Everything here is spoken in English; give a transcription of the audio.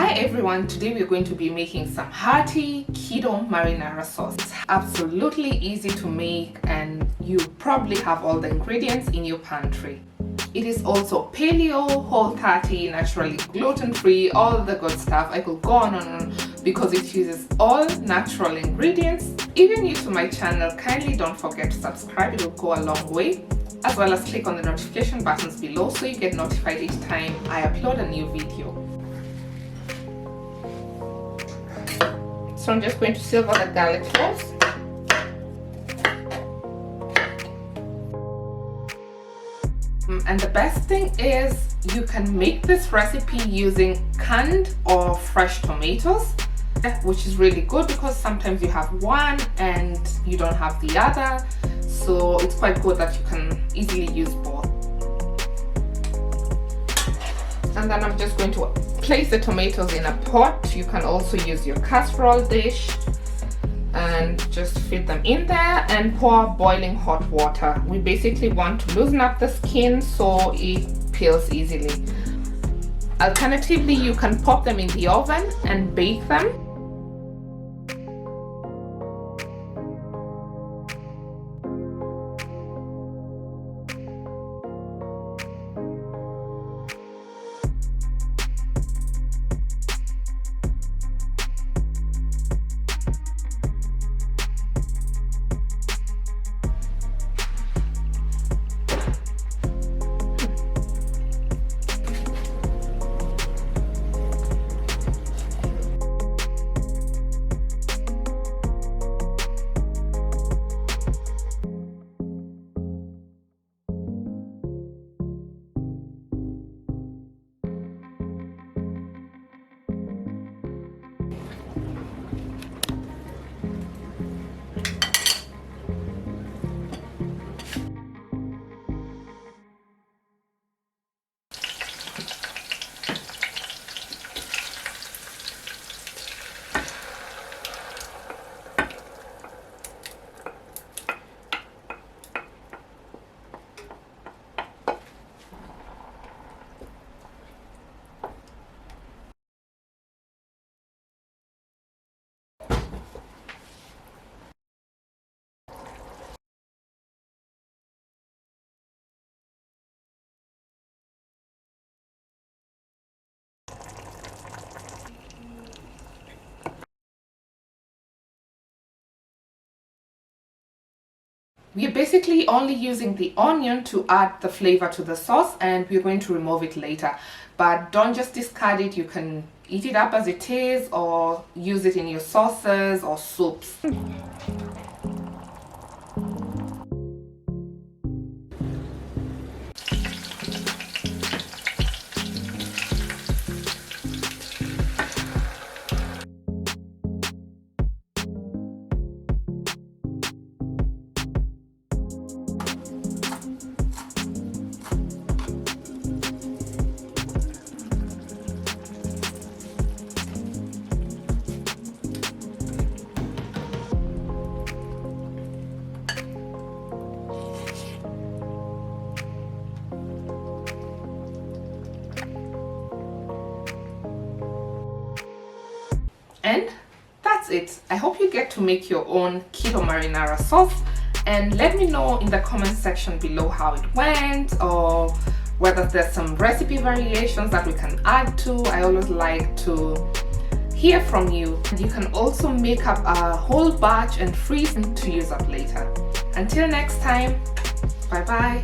Hi everyone, today we're going to be making some hearty keto marinara sauce. It's absolutely easy to make and you probably have all the ingredients in your pantry. It is also paleo, whole 30, naturally gluten-free, all the good stuff. I could go on and on because it uses all natural ingredients. If you're new to my channel, kindly don't forget to subscribe, it will go a long way. As well as click on the notification buttons below so you get notified each time I upload a new video. So I'm just going to silver the garlic cloves. And the best thing is you can make this recipe using canned or fresh tomatoes, which is really good because sometimes you have one and you don't have the other. So it's quite good that you can easily use both. And then I'm just going to place the tomatoes in a pot. You can also use your casserole dish and just fit them in there and pour boiling hot water. We basically want to loosen up the skin so it peels easily. Alternatively, you can pop them in the oven and bake them. We're basically only using the onion to add the flavor to the sauce, and we're going to remove it later. But don't just discard it. You can eat it up as it is or use it in your sauces or soups. And that's it. I hope you get to make your own keto marinara sauce and let me know in the comment section below how it went or whether there's some recipe variations that we can add to. I always like to hear from you. You can also make up a whole batch and freeze to use up later. Until next time, bye bye.